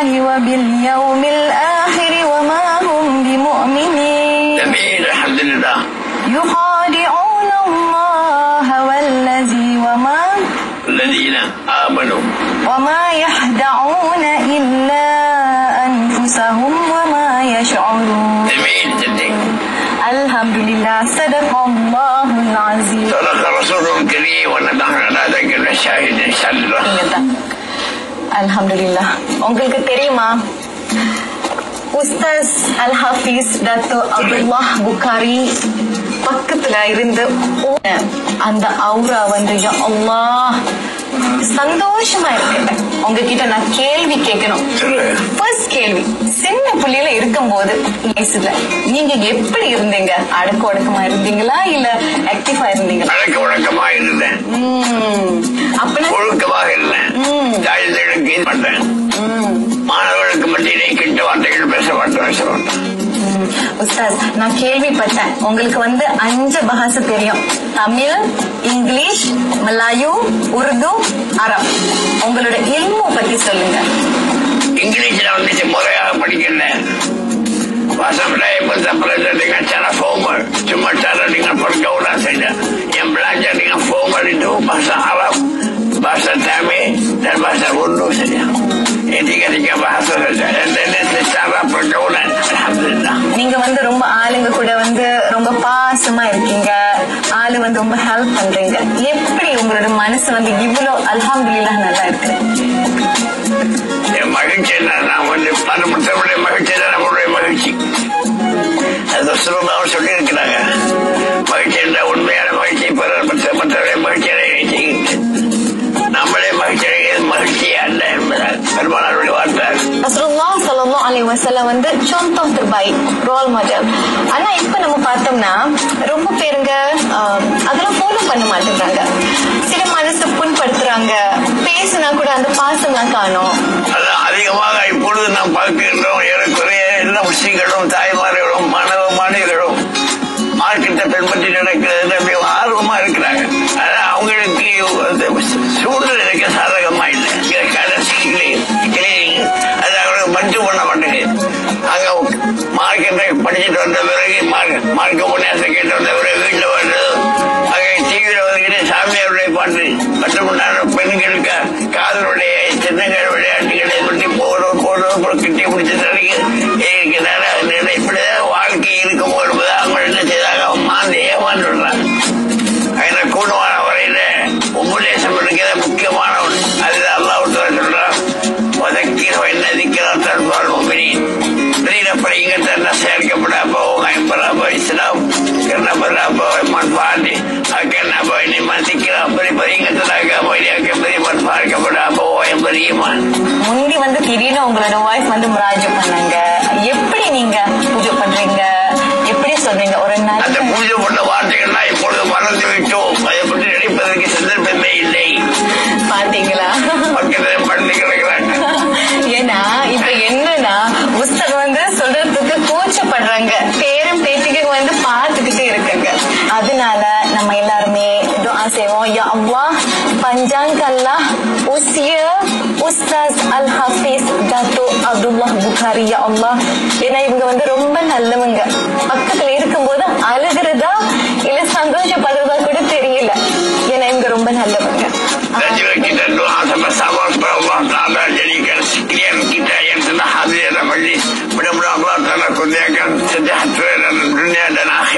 بالله وباليوم الآخر وما هم بمؤمنين. جميل الحمد لله. يخادعون الله الذين آمنوا وما يخدعون إلا أنفسهم وما يشعرون. جميل جدا. الحمد لله. صدق الله العظيم. صدق رسول الكريم ونحن على ذلك الشاهد إن شاء الله. அல்ஹம்துலில்லாஹ். உங்களுக்கு தெரியுமா உஸ்தாஸ் அல்-ஹாஃபிஸ் டாக்டர் அப்துல்லாஹ் புகாரி பக்கத்துல இருந்து அந்த அவுரா வந்து யா அல்லாஹ் சந்தோஷமா இருக்கு. உங்ககிட்ட நான் கேள்வி கேட்கணும். ஃபர்ஸ்ட் கேள்வி, சின்ன புள்ளியில இருக்கும்போது நீங்க எப்படி இருந்தீங்க? அடக்க ஒடுக்கமா இருந்தீங்களா இல்ல ஆக்டிவா இருந்தீங்களா? அடக்க ஒடுக்கமா இருந்தேன். அப்ப ஒழுக்கமாக இருந்தேன். மாணவர்களுக்கு மத்தியிலே கெட்ட வார்த்தைகள் பேச மாட்டேன். உஸ்தாத், நான் கேள்விப்பட்டேன் உங்களுக்கு வந்து 5 பாஷை தெரியும். தமிழ், இங்கிலீஷ், மலாயு, உருது, அரபு. உங்களோட இல்மு பத்தி சொல்லுங்க. இங்கிலீஷ்ல வந்து முறையாக படிக்கல. bahasa Melayu pun tak belajar dengan cara formal. Cuma cara dengan pergaulan saja. Yang belajar dengan formal itu bahasa Arab, bahasa Tamil dan bahasa Urdu saja. Ini tiga bahasa saja. Dan secara pergaulan, alhamdulillah. நீங்க வந்து ரொம்ப ஆளுங்க கூட வந்து ரொம்ப பாசமா இருக்கீங்க. ஆளு வந்து ரொம்ப ஹெல்ப் பண்றீங்க. எப்படி உங்களோட மனசு வந்து இவ்வளவு அல்ஹம்துலில்லாஹ் நல்லா இருக்கு? என் மகிழ்ச்சி நான் வந்து மற்றவருடைய மகிழ்ச்சி தான் நம்மளுடைய மகிழ்ச்சி. அது சுலபமாக சொல்லி இருக்கிறாங்க. மகிழ்ச்சி என்ற உண்மையான மகிழ்ச்சி மற்றவருடைய மகிழ்ச்சியை நம்மளே மகிழ்ச்சி அல்ல என்பதால் பெருமானாருடைய வார்த்தை. ரசூலுல்லாஹ் ஸல்லல்லாஹு அலைஹி வஸல்லம் வந்து contoh terbaik, ரோல் மாடல். ஆனா இப்ப நம்ம பார்த்தோம்னா ரொம்ப பேருங்க அதெல்லாம் ஃபாலோ பண்ண மாட்டேங்கிறாங்க. சில மனசு புண்படுத்துறாங்க. பேசினா கூட அந்த பாசம்லாம் காணும். அதான் அதிகமாக இப்பொழுது நாம் பார்க்கின்றோம். ஏறக்குறைய எல்லா முஸ்லிம்களும் தாய்மார்களும் மாணவர்களும் மார்க்கத்தை பின்பற்றி நடக்கிறது ஆர்வமா இருக்கிறாங்க. ஆனா அவங்களுக்கு சூழ்நிலைக்கு சாதகமா இல்லை. அது அவங்களுக்கு மட்டும் பண்ண மாட்டேங்குது. அங்க மார்க்கெட்டை படிச்சுட்டு வந்த பிறகு மார்க்க உபன்யாசம் கேட்டு வந்த பிறகு வீட்டுல வர்றது, அங்கே டிவியில வந்துக்கிட்டு சாமியாருடைய பாட்டு பட்டமுண்டான பெண்களுக்கு காதலுடைய சின்னங்கள் விளையாட்டுகளை பற்றி போடுறோம் கிட்டி பிடிச்சிட்டு இப்படிதான் வாழ்க்கை இருக்கும் போது அவங்க என்ன செய்தாங்க, மாந்து ஏமாந்துடுறாங்க. அதில் கூடுமான வரையில உபதேசம் இருக்கிறது முக்கியமான ஒன்று. அதுதான் அல்லாஹ் சொல்றான், உதக்கிற என்ன திக்கிறார் தன்பால் முஃமினீன். வெளியில படிங்க தன்னை சேர்க்கப்பட போவோம் ஐம்பதாபோ இஸ்லாம் கர்ணபதாபோ மண்பாண்டி அக்கண்ணாபோ இனிமா திக்கிறா படிங்க தனாக மொழியாக்க பெரிய மண்பார்க்கப்பட போவோம் பெரியமான். முந்தி வந்து திடீர்னு உங்களோட வாய்ஸ் வந்து முராஜ் பண்ணாங்க. எப்படி நீங்க பூஜை பண்றீங்க? எப்படி சொல்றீங்க? ஒரு நாள் அந்த பூஜை பண்ண வார்த்தைகள்லாம் இப்பொழுது மறந்து விட்டோம். அதை பற்றி நினைப்பதற்கு சந்தர்ப்பமே இல்லை. பாத்தீங்களா? பக்கத்தில் படுத்து கிடக்கிறாங்க. ஏன்னா இப்ப என்னன்னா உஸ்தாத் வந்து சொல்றதுக்கு கூச்சப்படுறாங்க. பேரும் பேத்திக்கு வந்து பார்த்துக்கிட்டே இருக்காங்க. அதனால நம்ம எல்லாருமே துஆ செய்வோம், யா அல்லாஹ் panjangkanlah usia Ustaz Al-Hafiz Dato' Abdullah Bukhari, ya Allah. ஏன்னா இவங்க வந்து ரொம்ப நல்லவங்க. பக்கத்துல இருக்கும்போது அழுகிறதா இல்ல சந்தோஷப்படுறதா கூட தெரியல. ஏன்னா இவங்க ரொம்ப நல்லவங்க. kita doa sama-sama supaya Allah Ta'ala jadikan sekian kita yang telah hadir dalam majlis. Mudah-mudahan Allah Ta'ala kurniakan sejahtera dalam dunia dan akhirat.